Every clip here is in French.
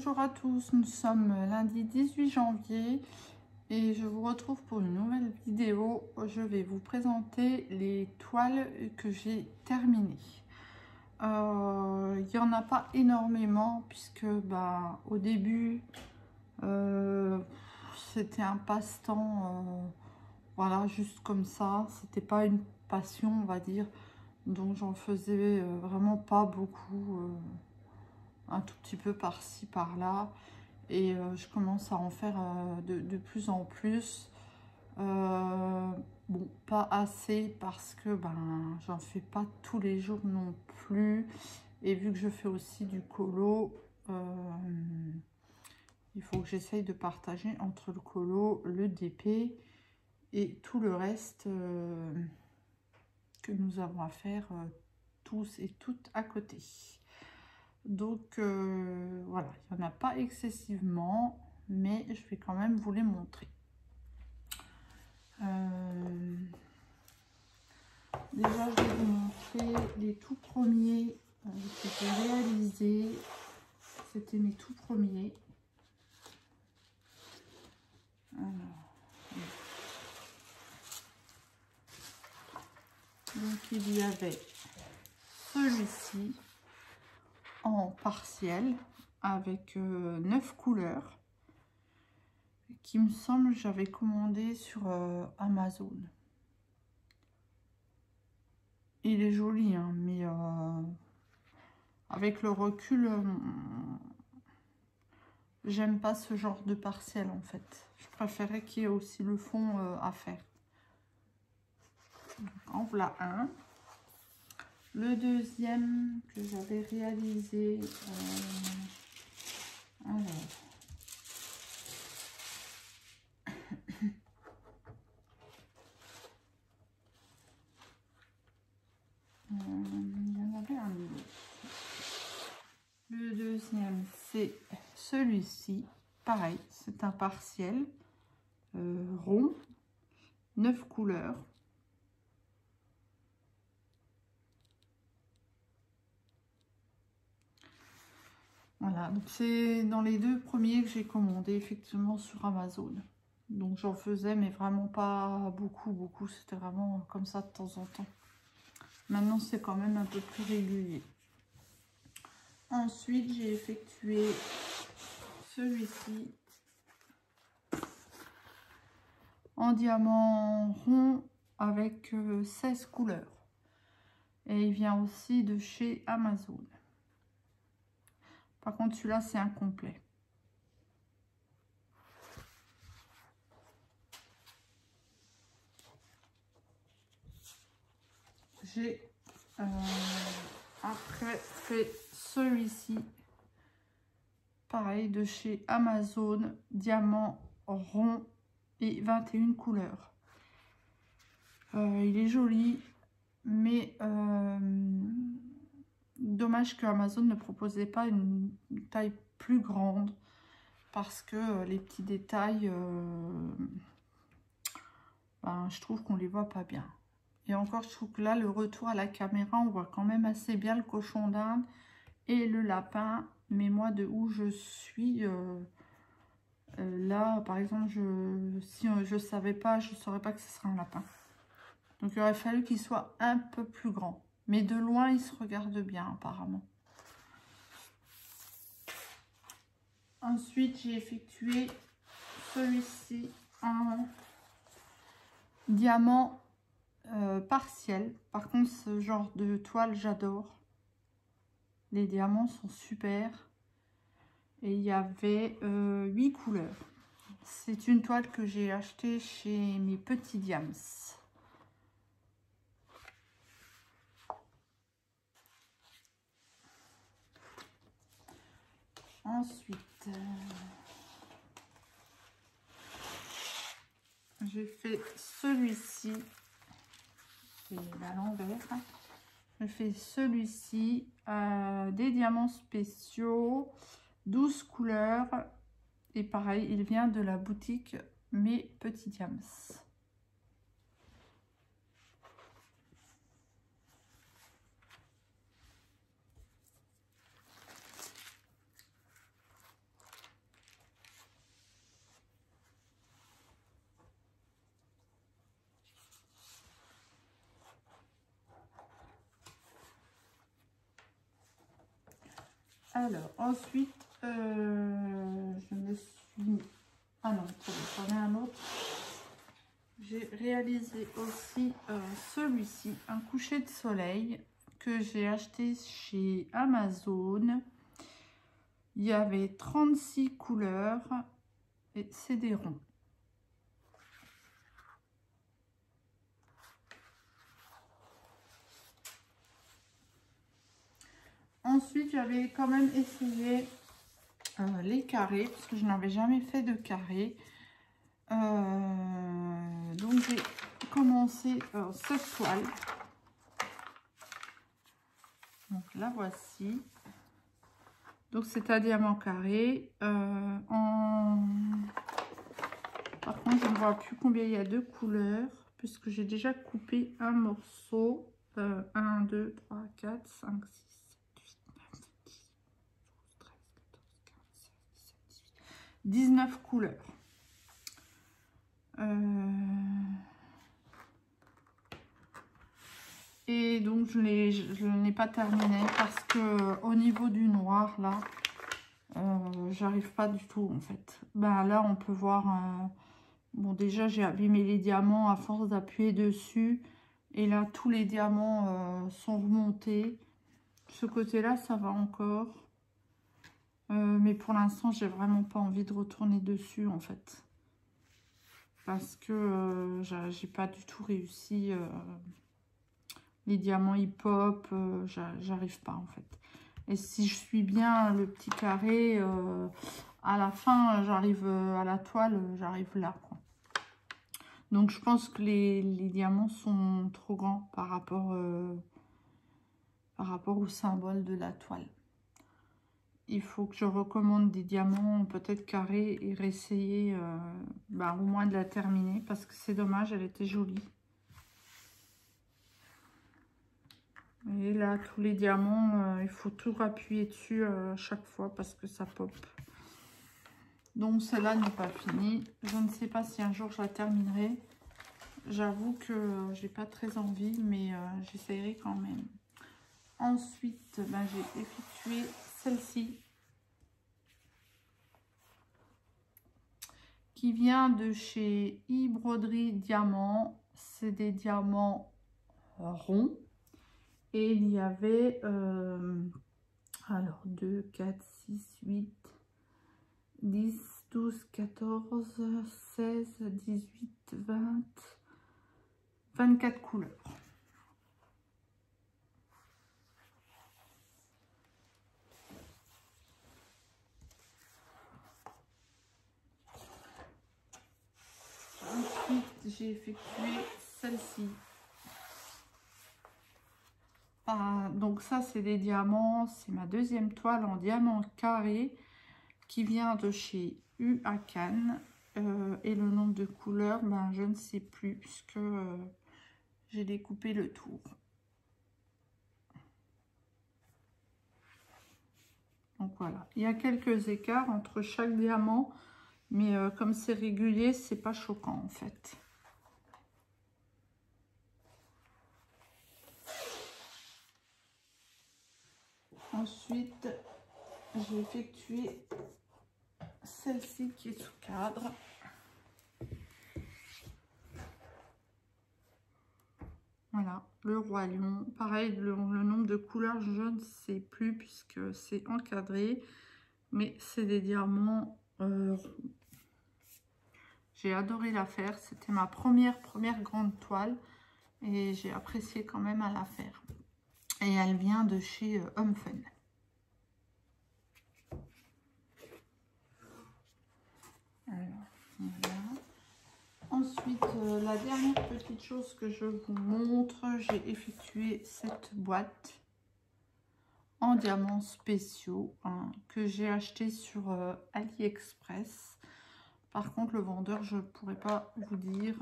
Bonjour à tous, nous sommes lundi 18 janvier et je vous retrouve pour une nouvelle vidéo. Je vais vous présenter les toiles que j'ai terminées. Il n'y en a pas énormément puisque au début c'était un passe-temps, voilà, juste comme ça. C'était pas une passion, on va dire, donc j'en faisais vraiment pas beaucoup. Un tout petit peu par-ci par-là et je commence à en faire de plus en plus. Bon, pas assez parce que j'en fais pas tous les jours non plus, et vu que je fais aussi du colo, il faut que j'essaye de partager entre le colo, le DP et tout le reste que nous avons à faire tous et toutes à côté. Donc voilà, il n'y en a pas excessivement, mais je vais quand même vous les montrer. Déjà, je vais vous montrer les tout premiers que j'ai réalisés. C'était mes tout premiers. Alors, donc il y avait celui-ci en partiel avec 9 couleurs qui me semble j'avais commandé sur Amazon. Il est joli hein, mais avec le recul j'aime pas ce genre de partiel en fait. Je préférais qu'il y ait aussi le fond à faire. Donc, en voilà un. Le deuxième que j'avais réalisé, alors, il y en avait un autre. Le deuxième, c'est celui-ci. Pareil, c'est un partiel rond, 9 couleurs. Voilà, donc c'est dans les deux premiers que j'ai commandé effectivement sur Amazon. Donc j'en faisais, mais vraiment pas beaucoup. C'était vraiment comme ça de temps en temps. Maintenant, c'est quand même un peu plus régulier. Ensuite, j'ai effectué celui-ci en diamant rond avec 16 couleurs. Et il vient aussi de chez Amazon. Par contre, celui-là, c'est incomplet. J'ai après fait celui-ci, pareil, de chez Amazon, diamant rond et 21 couleurs. Il est joli, mais dommage que Amazon ne proposait pas une taille plus grande, parce que les petits détails, je trouve qu'on les voit pas bien. Et encore, je trouve que là, le retour à la caméra, on voit quand même assez bien le cochon d'Inde et le lapin. Mais moi, de où je suis, là, par exemple, si je savais pas, je ne saurais pas que ce serait un lapin. Donc, il aurait fallu qu'il soit un peu plus grand. Mais de loin, il se regarde bien, apparemment. Ensuite, j'ai effectué celui-ci en diamant partiel. Par contre, ce genre de toile, j'adore. Les diamants sont super. Et il y avait 8 couleurs. C'est une toile que j'ai achetée chez mes petits diams. Ensuite, j'ai fait celui-ci. C'est à l'envers. J'ai fait celui-ci, des diamants spéciaux, 12 couleurs. Et pareil, il vient de la boutique Mes Petits Diams. Alors, ensuite, je me suis... Ah non, j'en ai un autre. J'ai réalisé aussi celui-ci, un coucher de soleil que j'ai acheté chez Amazon. Il y avait 36 couleurs et c'est des ronds. Ensuite, j'avais quand même essayé les carrés parce que je n'avais jamais fait de carrés. Donc j'ai commencé cette toile. Donc la voici. Donc c'est un diamant carré. Par contre, je ne vois plus combien il y a de couleurs puisque j'ai déjà coupé un morceau. 1, 2, 3, 4, 5, 6, 7, 8, 9, 10, 12, 13, 14, 15, 16, 17, 18, 19 couleurs. Et donc je n'ai pas terminé parce que au niveau du noir là, j'arrive pas du tout en fait. Ben là on peut voir, bon déjà j'ai abîmé les diamants à force d'appuyer dessus. Et là tous les diamants sont remontés. Ce côté là ça va encore. Mais pour l'instant j'ai vraiment pas envie de retourner dessus en fait. Parce que j'ai pas du tout réussi. Les diamants ils pop, j'arrive pas en fait. Et si je suis bien le petit carré, à la fin j'arrive à la toile, j'arrive là quoi. Donc je pense que les diamants sont trop grands par rapport au symbole de la toile. Il faut que je recommande des diamants peut-être carrés et réessayer au moins de la terminer parce que c'est dommage, elle était jolie. Et là, tous les diamants, il faut tout appuyer dessus à chaque fois parce que ça pop. Donc celle-là n'est pas finie. Je ne sais pas si un jour je la terminerai. J'avoue que j'ai pas très envie, mais j'essayerai quand même. Ensuite, j'ai effectué celle-ci. Qui vient de chez e-broderie diamant. C'est des diamants ronds. Et il y avait, alors 2, 4, 6, 8, 10, 12, 14, 16, 18, 20, 24 couleurs. Ensuite, j'ai effectué celle-ci. Donc ça, c'est des diamants. C'est ma deuxième toile en diamant carré qui vient de chez Huacan. Et le nombre de couleurs, je ne sais plus puisque j'ai découpé le tour. Donc voilà, il y a quelques écarts entre chaque diamant, mais comme c'est régulier, c'est pas choquant en fait. Ensuite, j'ai effectué celle-ci qui est sous cadre. Voilà, le roi lion. Pareil, le nombre de couleurs, je ne sais plus puisque c'est encadré. Mais c'est des diamants ronds. J'ai adoré la faire. C'était ma première grande toile. Et j'ai apprécié quand même à la faire. Et elle vient de chez Homme Fun. Alors, voilà. Ensuite, la dernière petite chose que je vous montre, j'ai effectué cette boîte en diamants spéciaux que j'ai acheté sur AliExpress. Par contre, le vendeur, je ne pourrais pas vous dire.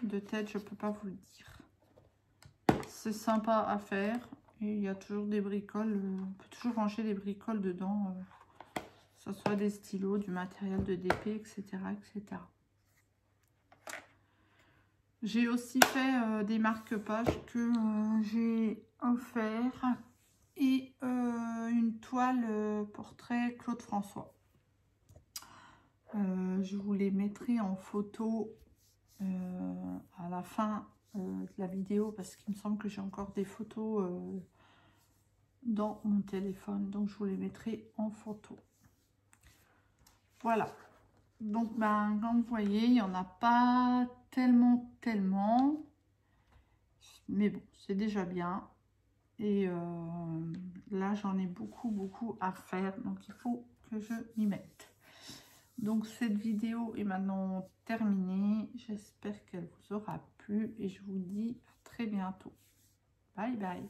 De tête, je ne peux pas vous le dire. C'est sympa à faire. Et il y a toujours des bricoles. On peut toujours ranger des bricoles dedans. Que ce soit des stylos, du matériel de DP, etc. etc. J'ai aussi fait des marque-pages que j'ai offert et une toile portrait Claude François. Je vous les mettrai en photo à la fin de la vidéo parce qu'il me semble que j'ai encore des photos dans mon téléphone, donc je vous les mettrai en photo. Voilà, donc ben, comme vous voyez, il n'y en a pas tellement, mais bon, c'est déjà bien. Et là, j'en ai beaucoup à faire, donc il faut que je m'y mette. Donc cette vidéo est maintenant terminée. J'espère qu'elle vous aura plu et je vous dis à très bientôt. Bye bye.